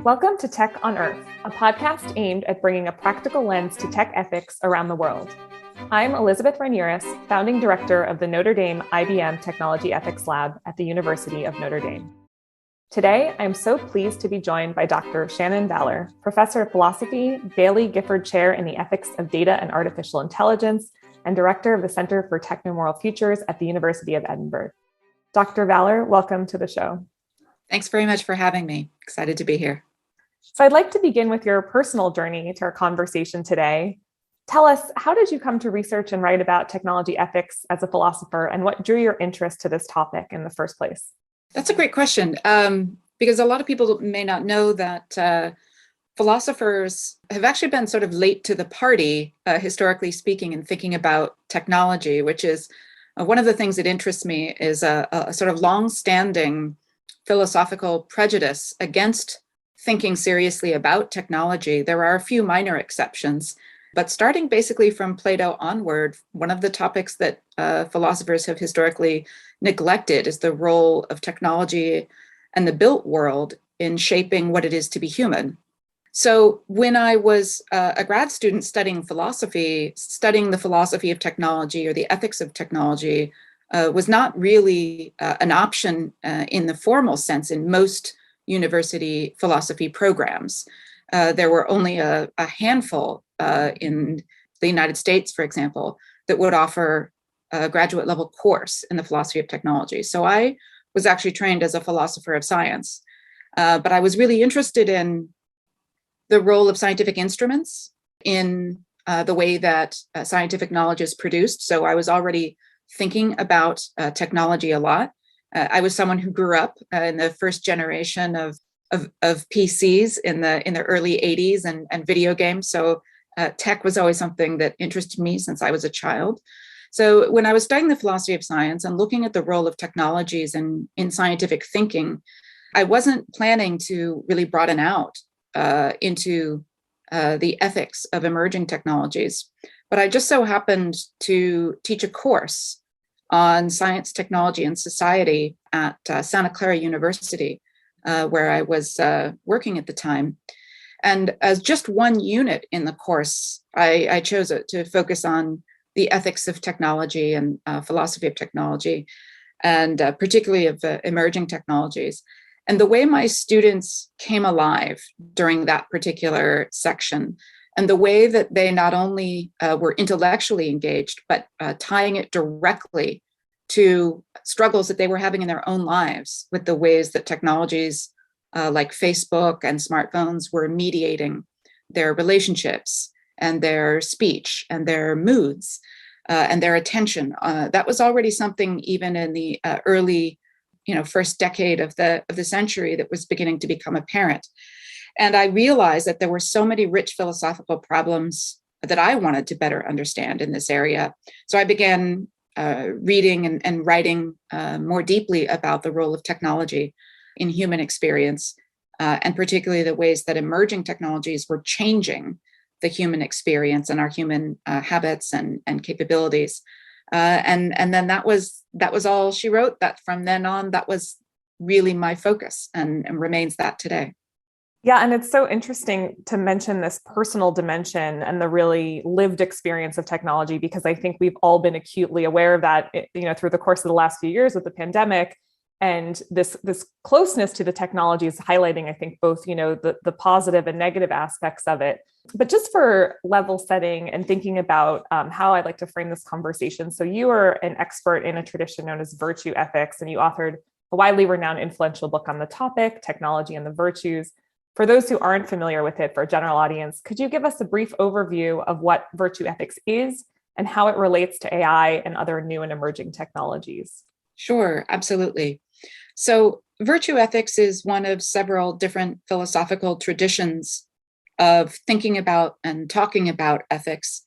Welcome to Tech on Earth, a podcast aimed at bringing a practical lens to tech ethics around the world. I'm Elizabeth Ramirez, founding director of the Notre Dame IBM Technology Ethics Lab at the University of Notre Dame. Today, I'm so pleased to be joined by Dr. Shannon Vallor, professor of philosophy, Baillie Gifford Chair in the Ethics of Data and Artificial Intelligence, and director of the Center for Technomoral Futures at the University of Edinburgh. Dr. Vallor, welcome to the show. Thanks very much for having me. Excited to be here. So I'd like to begin with your personal journey to our conversation today. Tell us, how did you come to research and write about technology ethics as a philosopher, and what drew your interest to this topic in the first place? That's a great question, because a lot of people may not know that philosophers have actually been sort of late to the party, historically speaking, in thinking about technology, which is one of the things that interests me is a sort of long-standing philosophical prejudice against thinking seriously about technology. There are a few minor exceptions, but starting basically from Plato onward, one of the topics that philosophers have historically neglected is the role of technology and the built world in shaping what it is to be human. So when I was a grad student studying philosophy, studying the philosophy of technology or the ethics of technology was not really an option in the formal sense in most university philosophy programs. There were only a handful in the United States, for example, that would offer a graduate level course in the philosophy of technology. So I was actually trained as a philosopher of science, but I was really interested in the role of scientific instruments in the way that scientific knowledge is produced. So I was already thinking about technology a lot. I was someone who grew up in the first generation of PCs in the early 80s and video games. So tech was always something that interested me since I was a child. So when I was studying the philosophy of science and looking at the role of technologies in scientific thinking, I wasn't planning to really broaden out into the ethics of emerging technologies. But I just so happened to teach a course on science, technology, and society at Santa Clara University, where I was working at the time. And as just one unit in the course, I chose it to focus on the ethics of technology and philosophy of technology, and particularly of emerging technologies. And the way my students came alive during that particular section, and the way that they not only were intellectually engaged, but tying it directly to struggles that they were having in their own lives with the ways that technologies like Facebook and smartphones were mediating their relationships and their speech and their moods and their attention. That was already something even in the early, first decade of the century that was beginning to become apparent. And I realized that there were so many rich philosophical problems that I wanted to better understand in this area. So I began reading and writing more deeply about the role of technology in human experience, and particularly the ways that emerging technologies were changing the human experience and our human habits and capabilities. And then that was all she wrote. That from then on, that was really my focus and remains that today. Yeah, and it's so interesting to mention this personal dimension and the really lived experience of technology, because I think we've all been acutely aware of that, through the course of the last few years with the pandemic. And this closeness to the technology is highlighting, I think, both, the positive and negative aspects of it. But just for level setting and thinking about how I'd like to frame this conversation. So you are an expert in a tradition known as virtue ethics, and you authored a widely renowned influential book on the topic, Technology and the Virtues. For those who aren't familiar with it, for a general audience, could you give us a brief overview of what virtue ethics is and how it relates to AI and other new and emerging technologies? Sure, absolutely. So virtue ethics is one of several different philosophical traditions of thinking about and talking about ethics.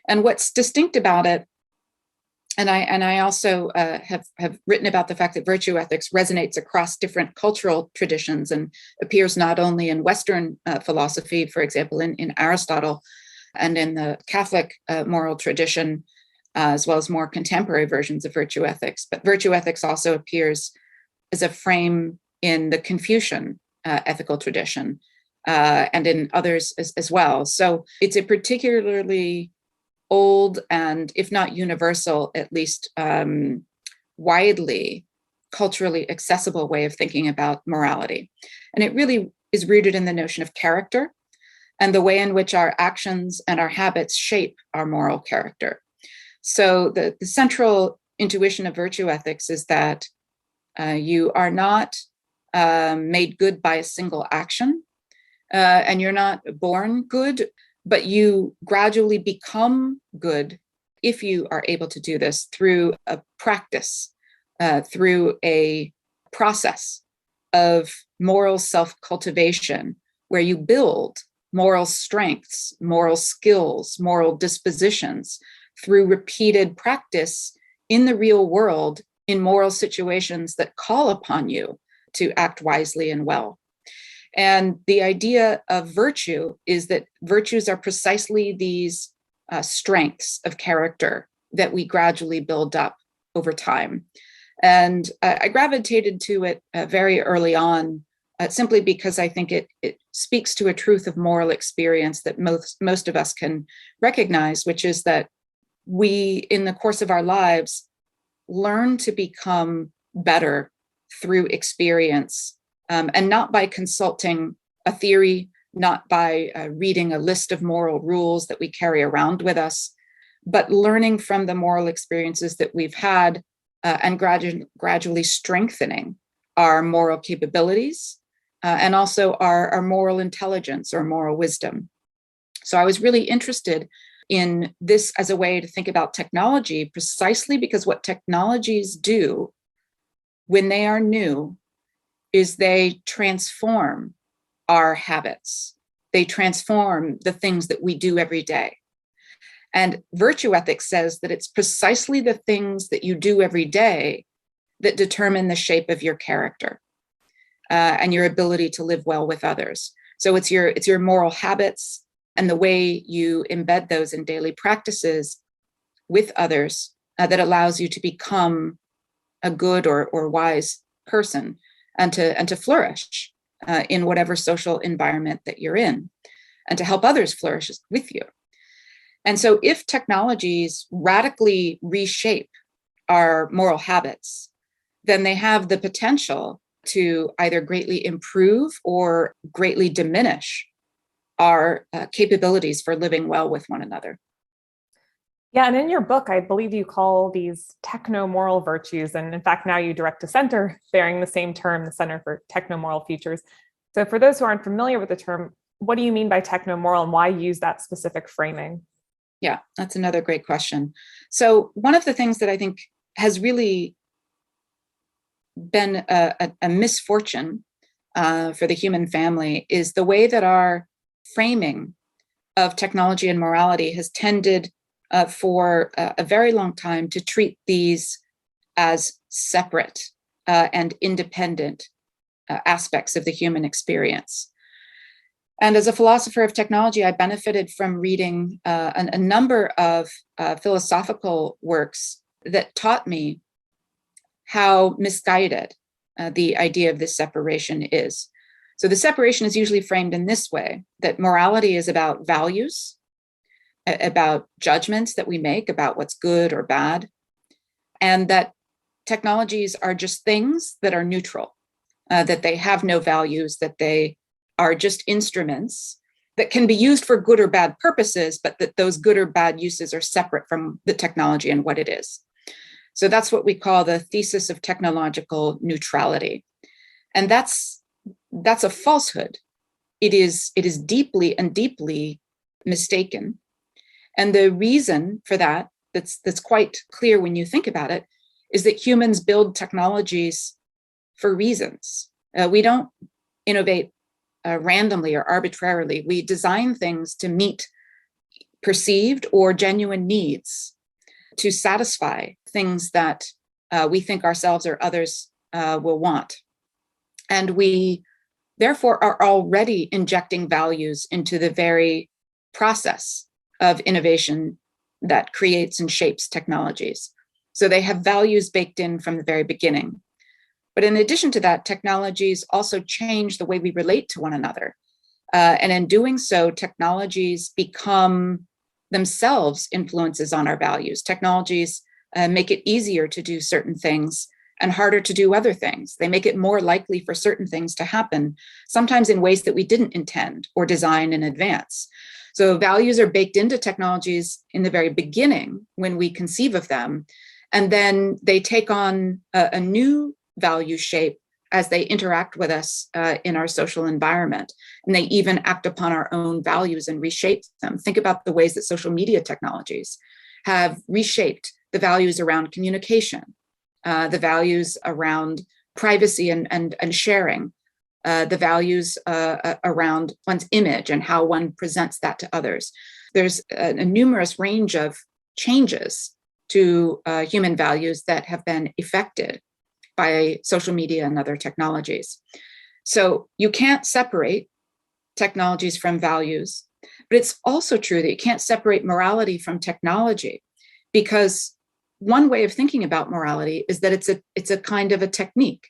And what's distinct about it, and I also have written about the fact that virtue ethics resonates across different cultural traditions and appears not only in Western philosophy, for example, in Aristotle, and in the Catholic moral tradition, as well as more contemporary versions of virtue ethics. But virtue ethics also appears as a frame in the Confucian ethical tradition, and in others as well. So it's a particularly old and, if not universal, at least widely culturally accessible way of thinking about morality. And it really is rooted in the notion of character and the way in which our actions and our habits shape our moral character. So the central intuition of virtue ethics is that you are not made good by a single action, and you're not born good, but you gradually become good if you are able to do this through a practice, through a process of moral self-cultivation, where you build moral strengths, moral skills, moral dispositions through repeated practice in the real world in moral situations that call upon you to act wisely and well. And the idea of virtue is that virtues are precisely these strengths of character that we gradually build up over time. And I gravitated to it very early on, simply because I think it speaks to a truth of moral experience that most of us can recognize, which is that we, in the course of our lives, learn to become better through experience, and not by consulting a theory, not by reading a list of moral rules that we carry around with us, but learning from the moral experiences that we've had, and gradually strengthening our moral capabilities, and also our moral intelligence or moral wisdom. So I was really interested in this as a way to think about technology, precisely because what technologies do when they are new is they transform our habits. They transform the things that we do every day. And virtue ethics says that it's precisely the things that you do every day that determine the shape of your character, and your ability to live well with others. So it's your moral habits and the way you embed those in daily practices with others that allows you to become a good or wise person, and to flourish in whatever social environment that you're in, and to help others flourish with you. And so if technologies radically reshape our moral habits, then they have the potential to either greatly improve or greatly diminish our capabilities for living well with one another. Yeah, and in your book, I believe you call these technomoral virtues. And in fact, now you direct a center bearing the same term, the Center for Technomoral Futures. So for those who aren't familiar with the term, what do you mean by technomoral, and why use that specific framing? Yeah, that's another great question. So one of the things that I think has really been a misfortune for the human family is the way that our framing of technology and morality has tended for a very long time to treat these as separate and independent aspects of the human experience. And as a philosopher of technology, I benefited from reading a number of philosophical works that taught me how misguided the idea of this separation is. So the separation is usually framed in this way, that morality is about values, about judgments that we make about what's good or bad, and that technologies are just things that are neutral, that they have no values, that they are just instruments that can be used for good or bad purposes, but that those good or bad uses are separate from the technology and what it is. So that's what we call the thesis of technological neutrality. And that's a falsehood. It is deeply and deeply mistaken. And the reason for that's quite clear when you think about it, is that humans build technologies for reasons. We don't innovate randomly or arbitrarily. We design things to meet perceived or genuine needs, to satisfy things that we think ourselves or others will want. And we therefore are already injecting values into the very process of innovation that creates and shapes technologies. So they have values baked in from the very beginning. But in addition to that, technologies also change the way we relate to one another. And in doing so, technologies become themselves influences on our values. Technologies make it easier to do certain things and harder to do other things. They make it more likely for certain things to happen, sometimes in ways that we didn't intend or design in advance. So values are baked into technologies in the very beginning when we conceive of them, and then they take on a new value shape as they interact with us in our social environment. And they even act upon our own values and reshape them. Think about the ways that social media technologies have reshaped the values around communication, the values around privacy and sharing, the values around one's image and how one presents that to others. There's a numerous range of changes to human values that have been effected by social media and other technologies. So you can't separate technologies from values, but it's also true that you can't separate morality from technology, because one way of thinking about morality is that it's a kind of a technique,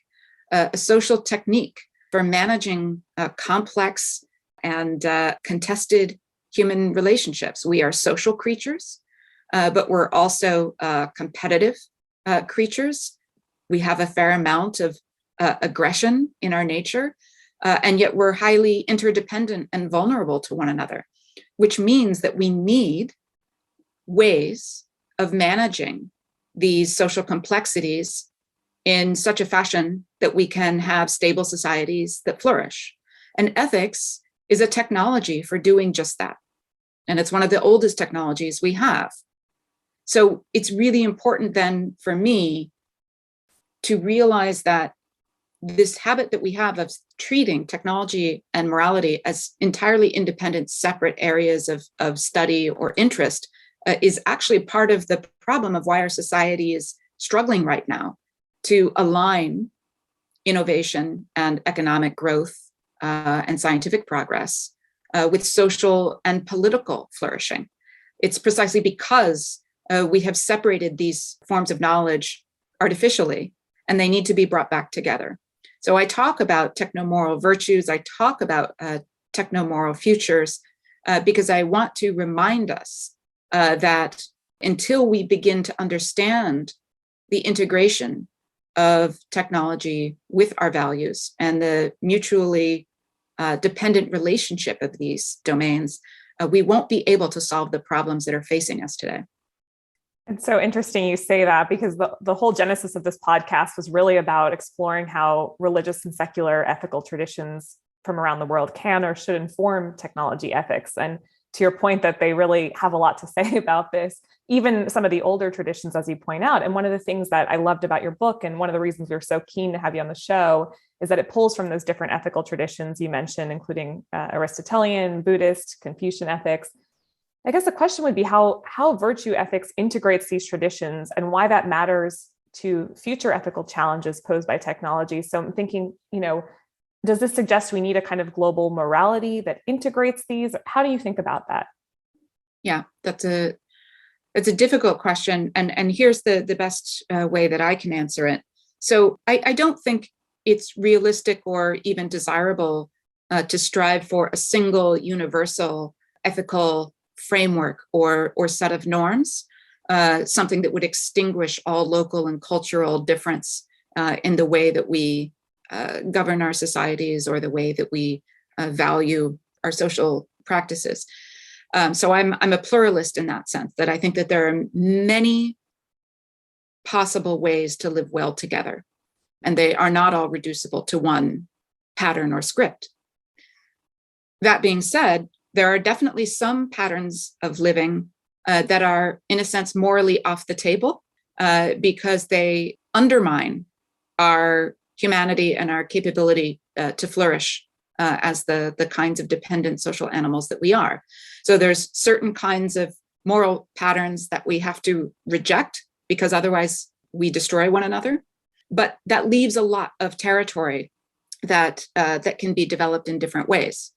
a social technique for managing complex and contested human relationships. We are social creatures, but we're also competitive creatures. We have a fair amount of aggression in our nature, and yet we're highly interdependent and vulnerable to one another, which means that we need ways of managing these social complexities in such a fashion that we can have stable societies that flourish. And ethics is a technology for doing just that. And it's one of the oldest technologies we have. So it's really important then for me to realize that this habit that we have of treating technology and morality as entirely independent, separate areas of study or interest is actually part of the problem of why our society is struggling right now to align innovation and economic growth and scientific progress with social and political flourishing. It's precisely because we have separated these forms of knowledge artificially, and they need to be brought back together. So I talk about technomoral virtues, I talk about technomoral futures, because I want to remind us that until we begin to understand the integration of technology with our values and the mutually dependent relationship of these domains, we won't be able to solve the problems that are facing us today. It's so interesting you say that, because the whole genesis of this podcast was really about exploring how religious and secular ethical traditions from around the world can or should inform technology ethics. And to your point that they really have a lot to say about this, even some of the older traditions, as you point out. And one of the things that I loved about your book, and one of the reasons we were so keen to have you on the show, is that it pulls from those different ethical traditions you mentioned, including Aristotelian, Buddhist, Confucian ethics. I guess the question would be how virtue ethics integrates these traditions and why that matters to future ethical challenges posed by technology. So I'm thinking, does this suggest we need a kind of global morality that integrates these? How do you think about that? Yeah, it's a difficult question. And here's the best way that I can answer it. So I don't think it's realistic or even desirable to strive for a single universal ethical framework or set of norms, something that would extinguish all local and cultural difference in the way that we govern our societies or the way that we value our social practices. So I'm a pluralist in that sense, that I think that there are many possible ways to live well together, and they are not all reducible to one pattern or script. That being said, there are definitely some patterns of living that are, in a sense, morally off the table because they undermine our humanity and our capability to flourish as the kinds of dependent social animals that we are. So there's certain kinds of moral patterns that we have to reject because otherwise we destroy one another. But that leaves a lot of territory that can be developed in different ways.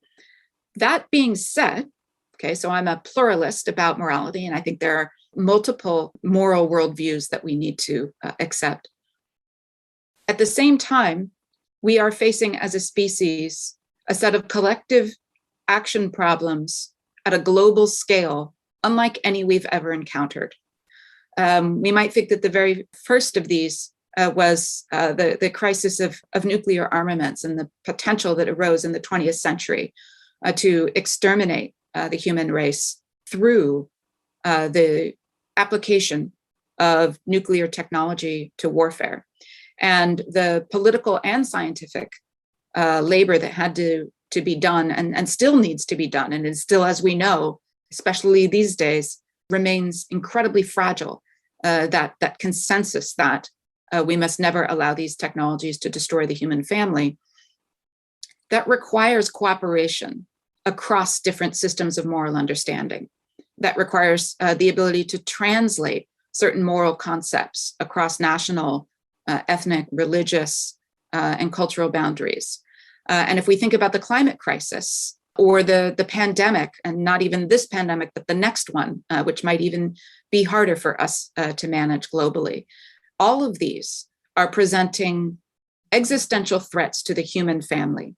That being said, okay, so I'm a pluralist about morality, and I think there are multiple moral worldviews that we need to accept. At the same time, we are facing as a species a set of collective action problems at a global scale, unlike any we've ever encountered. We might think that the very first of these was the crisis of nuclear armaments and the potential that arose in the 20th century to exterminate the human race through the application of nuclear technology to warfare. And the political and scientific labor that had to be done and still needs to be done, and is still, as we know, especially these days, remains incredibly fragile. That consensus that we must never allow these technologies to destroy the human family, that requires cooperation across different systems of moral understanding. That requires the ability to translate certain moral concepts across national, ethnic, religious, and cultural boundaries. And if we think about the climate crisis or the pandemic, and not even this pandemic, but the next one, which might even be harder for us to manage globally, all of these are presenting existential threats to the human family,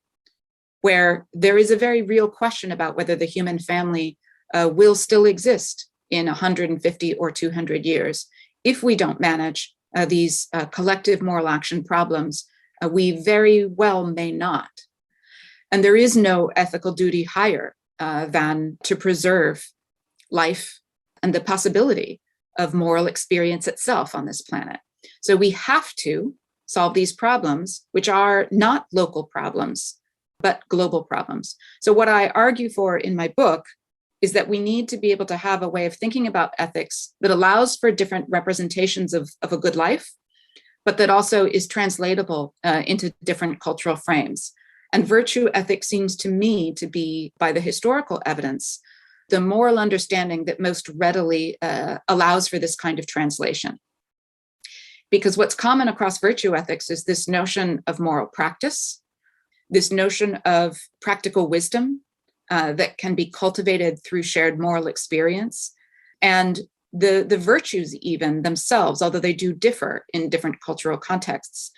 where there is a very real question about whether the human family will still exist in 150 or 200 years. If we don't manage these collective moral action problems, we very well may not. And there is no ethical duty higher than to preserve life and the possibility of moral experience itself on this planet. So we have to solve these problems, which are not local problems, but global problems. So what I argue for in my book is that we need to be able to have a way of thinking about ethics that allows for different representations of a good life, but that also is translatable into different cultural frames. And virtue ethics seems to me to be, by the historical evidence, the moral understanding that most readily allows for this kind of translation. Because what's common across virtue ethics is this notion of moral practice, this notion of practical wisdom that can be cultivated through shared moral experience, and the virtues even themselves, although they do differ in different cultural contexts.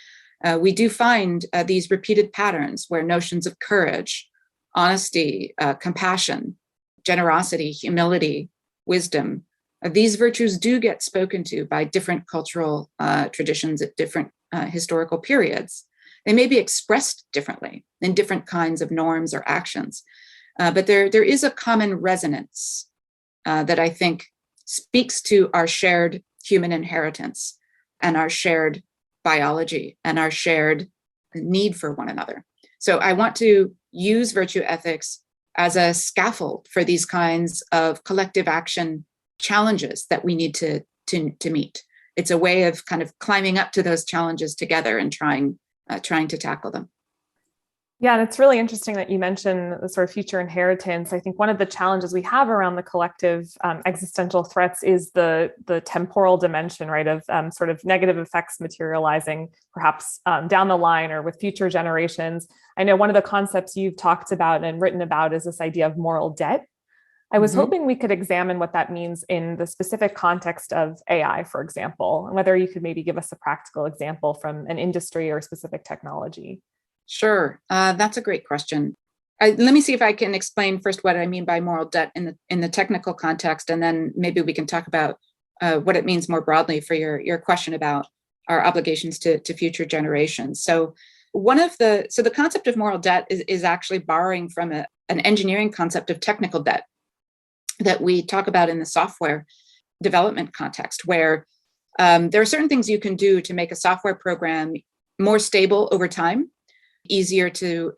We do find these repeated patterns where notions of courage, honesty, compassion, generosity, humility, wisdom, these virtues do get spoken to by different cultural traditions at different historical periods. They may be expressed differently in different kinds of norms or actions, but there is a common resonance that I think speaks to our shared human inheritance and our shared biology and our shared need for one another. So I want to use virtue ethics as a scaffold for these kinds of collective action challenges that we need to meet. It's a way of kind of climbing up to those challenges together and trying to tackle them. Yeah, and it's really interesting that you mentioned the sort of future inheritance. I think one of the challenges we have around the collective existential threats is the temporal dimension, right, of sort of negative effects materializing perhaps down the line or with future generations. I know one of the concepts you've talked about and written about is this idea of moral debt. I was hoping we could examine what that means in the specific context of AI, for example, and whether you could maybe give us a practical example from an industry or specific technology. Sure, that's a great question. Let me see if I can explain first what I mean by moral debt in the technical context, and then maybe we can talk about what it means more broadly for your question about our obligations to future generations. So the concept of moral debt is actually borrowing from an engineering concept of technical debt that we talk about in the software development context, where there are certain things you can do to make a software program more stable over time, easier to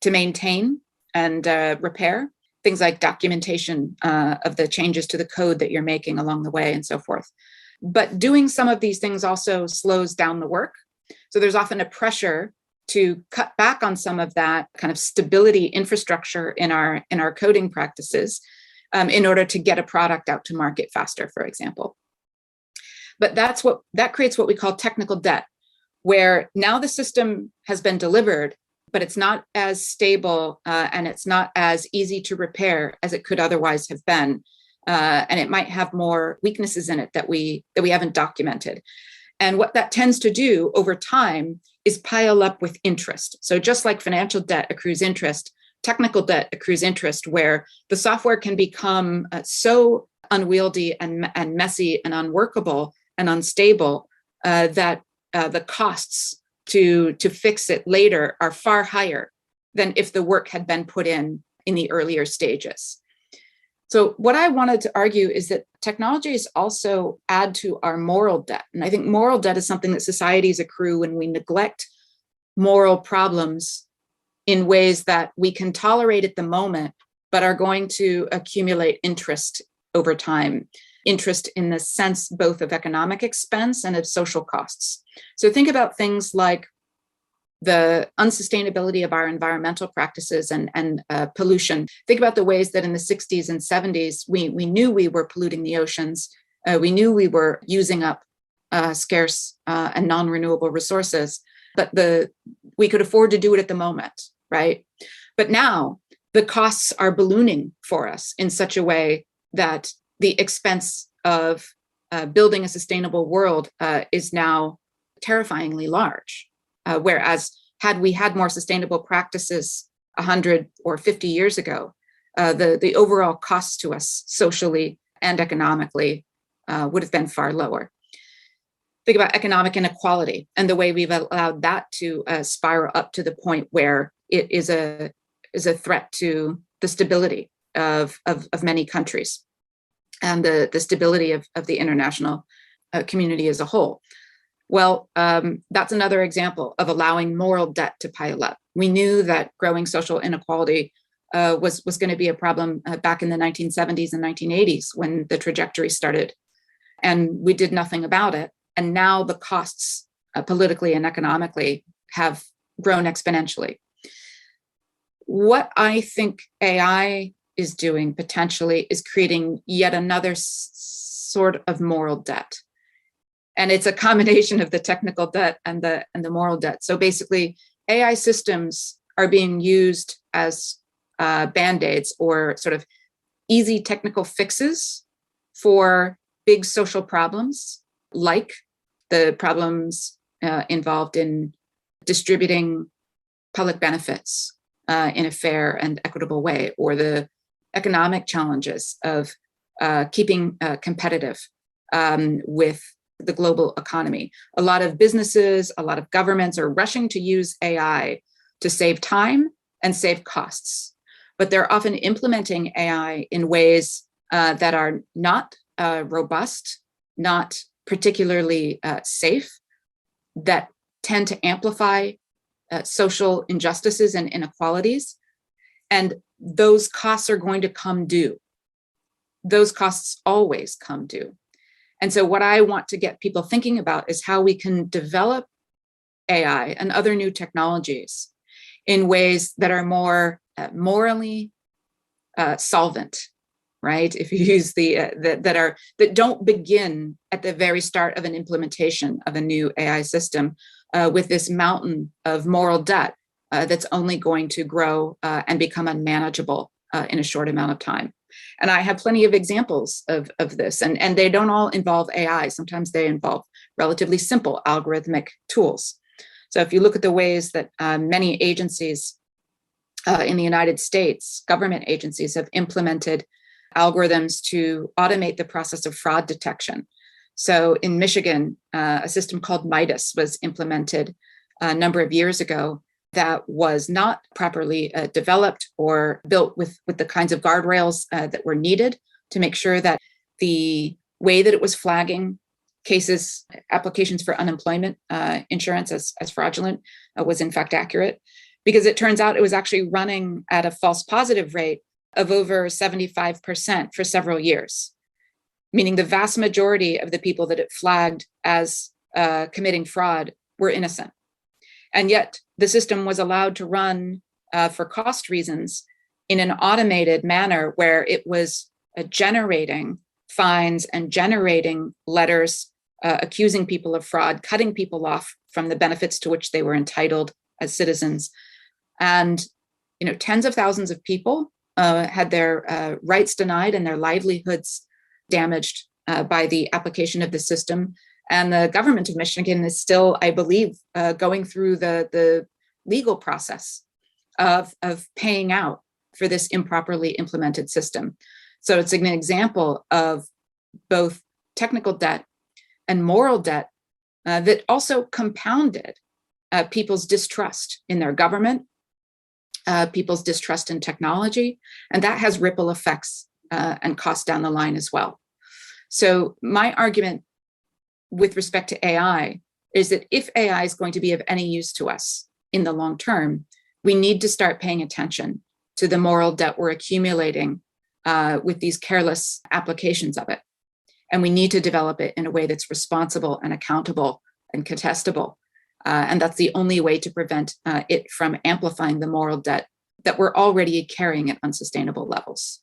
maintain and repair, things like documentation of the changes to the code that you're making along the way and so forth. But doing some of these things also slows down the work. So there's often a pressure to cut back on some of that kind of stability infrastructure in our coding practices in order to get a product out to market faster, for example. But that creates what we call technical debt, where now the system has been delivered, but it's not as stable and it's not as easy to repair as it could otherwise have been. And it might have more weaknesses in it that we haven't documented. And what that tends to do over time is pile up with interest. So just like financial debt accrues interest, technical debt accrues interest, where the software can become so unwieldy and messy and unworkable and unstable that the costs to fix it later are far higher than if the work had been put in the earlier stages. So what I wanted to argue is that technologies also add to our moral debt. And I think moral debt is something that societies accrue when we neglect moral problems in ways that we can tolerate at the moment, but are going to accumulate interest over time. Interest in the sense both of economic expense and of social costs. So think about things like the unsustainability of our environmental practices and pollution. Think about the ways that in the 60s and 70s, we knew we were polluting the oceans. We knew we were using up scarce and non-renewable resources, but we could afford to do it at the moment, right? But now the costs are ballooning for us in such a way that the expense of building a sustainable world is now terrifyingly large. Whereas had we had more sustainable practices 100 or 50 years ago, the overall costs to us socially and economically would have been far lower. Think about economic inequality and the way we've allowed that to spiral up to the point where it is a threat to the stability of many countries and the stability of the international community as a whole. Well, that's another example of allowing moral debt to pile up. We knew that growing social inequality was going to be a problem back in the 1970s and 1980s when the trajectory started, and we did nothing about it. And now the costs politically and economically have grown exponentially. What I think AI is doing potentially is creating yet another sort of moral debt. And it's a combination of the technical debt and the moral debt. So basically, AI systems are being used as band-aids or sort of easy technical fixes for big social problems, like the problems involved in distributing public benefits in a fair and equitable way, or the economic challenges of keeping competitive with the global economy. A lot of businesses, a lot of governments are rushing to use AI to save time and save costs, but they're often implementing AI in ways that are not robust, not particularly safe, that tend to amplify social injustices and inequalities. And those costs are going to come due. Those costs always come due. And so what I want to get people thinking about is how we can develop AI and other new technologies in ways that are more morally solvent, right? If you use that don't begin at the very start of an implementation of a new AI system with this mountain of moral debt that's only going to grow and become unmanageable in a short amount of time. And I have plenty of examples of this, and they don't all involve AI. Sometimes they involve relatively simple algorithmic tools. So if you look at the ways that many agencies in the United States, government agencies, have implemented algorithms to automate the process of fraud detection. So in Michigan, a system called Midas was implemented a number of years ago that was not properly developed or built with the kinds of guardrails that were needed to make sure that the way that it was flagging cases, applications for unemployment insurance as fraudulent was in fact accurate, because it turns out it was actually running at a false positive rate of over 75% for several years, meaning the vast majority of the people that it flagged as committing fraud were innocent. And yet the system was allowed to run for cost reasons in an automated manner where it was generating fines and generating letters accusing people of fraud, cutting people off from the benefits to which they were entitled as citizens. And tens of thousands of people had their rights denied and their livelihoods damaged by the application of the system. And the government of Michigan is still, I believe, going through the legal process of paying out for this improperly implemented system. So it's an example of both technical debt and moral debt that also compounded people's distrust in their government, people's distrust in technology, and that has ripple effects and costs down the line as well. So my argument with respect to AI is that if AI is going to be of any use to us in the long term, we need to start paying attention to the moral debt we're accumulating with these careless applications of it. And we need to develop it in a way that's responsible and accountable and contestable. And that's the only way to prevent it from amplifying the moral debt that we're already carrying at unsustainable levels.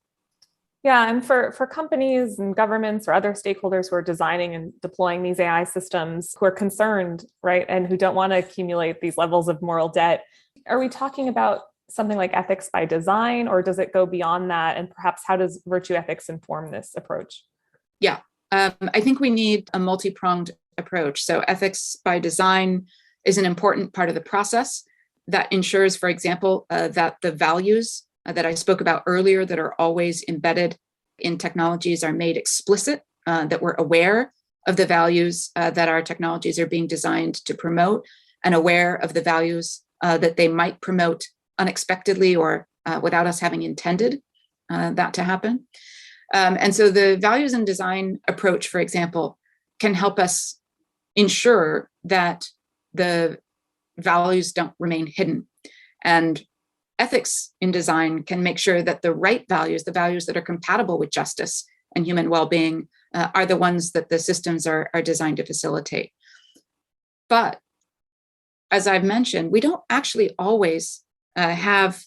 Yeah, and for companies and governments or other stakeholders who are designing and deploying these AI systems who are concerned, right, and who don't want to accumulate these levels of moral debt, are we talking about something like ethics by design, or does it go beyond that? And perhaps how does virtue ethics inform this approach? Yeah, I think we need a multi-pronged approach. So ethics by design is an important part of the process that ensures, for example, that the values that I spoke about earlier that are always embedded in technologies are made explicit, that we're aware of the values that our technologies are being designed to promote, and aware of the values that they might promote unexpectedly or without us having intended that to happen. And so the values and design approach, for example, can help us ensure that the values don't remain hidden. And ethics in design can make sure that the right values, the values that are compatible with justice and human well-being, are the ones that the systems are designed to facilitate. But as I've mentioned, we don't actually always have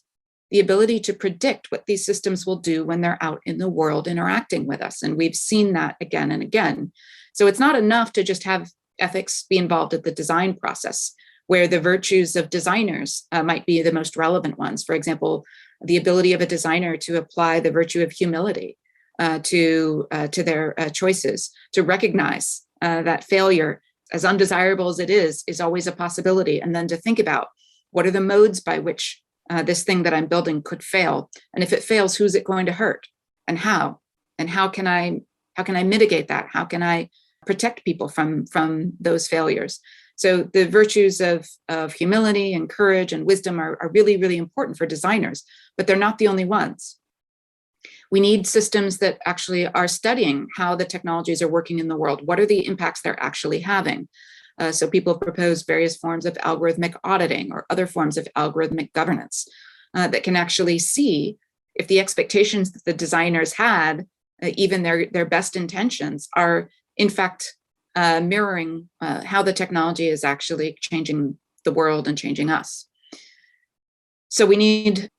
the ability to predict what these systems will do when they're out in the world interacting with us. And we've seen that again and again. So it's not enough to just have ethics be involved at the design process, where the virtues of designers might be the most relevant ones. For example, the ability of a designer to apply the virtue of humility to their choices, to recognize that failure, as undesirable as it is always a possibility, and then to think about what are the modes by which this thing that I'm building could fail, and if it fails, who's it going to hurt, and how can I mitigate that? How can I protect people from those failures? So the virtues of humility and courage and wisdom are really, really important for designers, but they're not the only ones. We need systems that actually are studying how the technologies are working in the world. What are the impacts they're actually having? So people have proposed various forms of algorithmic auditing or other forms of algorithmic governance that can actually see if the expectations that the designers had, even their best intentions, are in fact mirroring how the technology is actually changing the world and changing us. So we need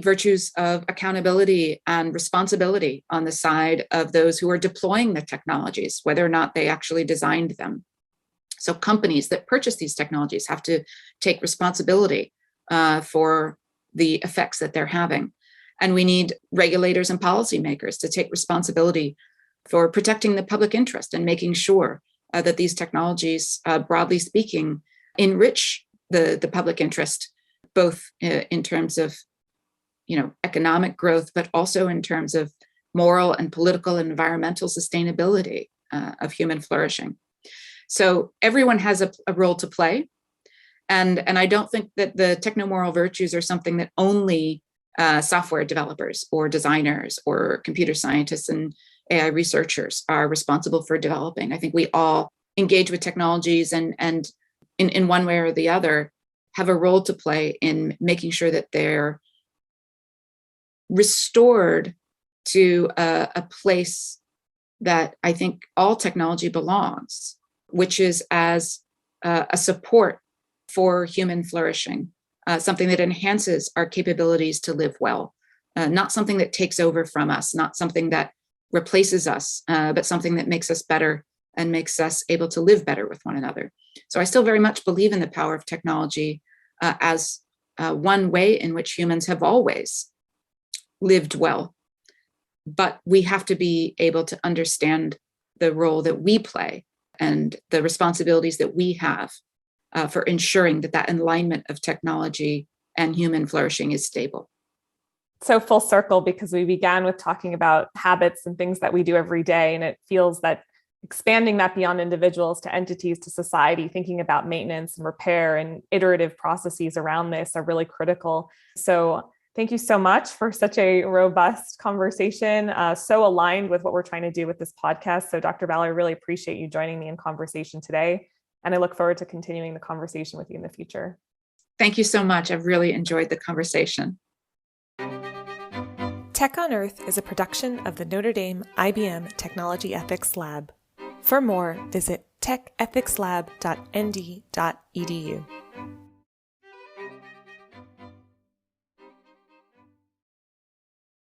virtues of accountability and responsibility on the side of those who are deploying the technologies, whether or not they actually designed them. So companies that purchase these technologies have to take responsibility for the effects that they're having. And we need regulators and policymakers to take responsibility for protecting the public interest and making sure that these technologies, broadly speaking, enrich the public interest, both in terms of economic growth, but also in terms of moral and political and environmental sustainability of human flourishing. So everyone has a role to play. And I don't think that the technomoral virtues are something that only software developers or designers or computer scientists and AI researchers are responsible for developing. I think we all engage with technologies and in one way or the other have a role to play in making sure that they're restored to a place that I think all technology belongs, which is as a support for human flourishing, something that enhances our capabilities to live well, not something that takes over from us, not something that replaces us, but something that makes us better and makes us able to live better with one another. So I still very much believe in the power of technology as one way in which humans have always lived well. But we have to be able to understand the role that we play and the responsibilities that we have for ensuring that alignment of technology and human flourishing is stable. So full circle, because we began with talking about habits and things that we do every day, and it feels that expanding that beyond individuals to entities, to society, thinking about maintenance and repair and iterative processes around this are really critical. So thank you so much for such a robust conversation, so aligned with what we're trying to do with this podcast. So Dr. Vallor, I really appreciate you joining me in conversation today, and I look forward to continuing the conversation with you in the future. Thank you so much. I've really enjoyed the conversation. Tech on Earth is a production of the Notre Dame IBM Technology Ethics Lab. For more, visit techethicslab.nd.edu.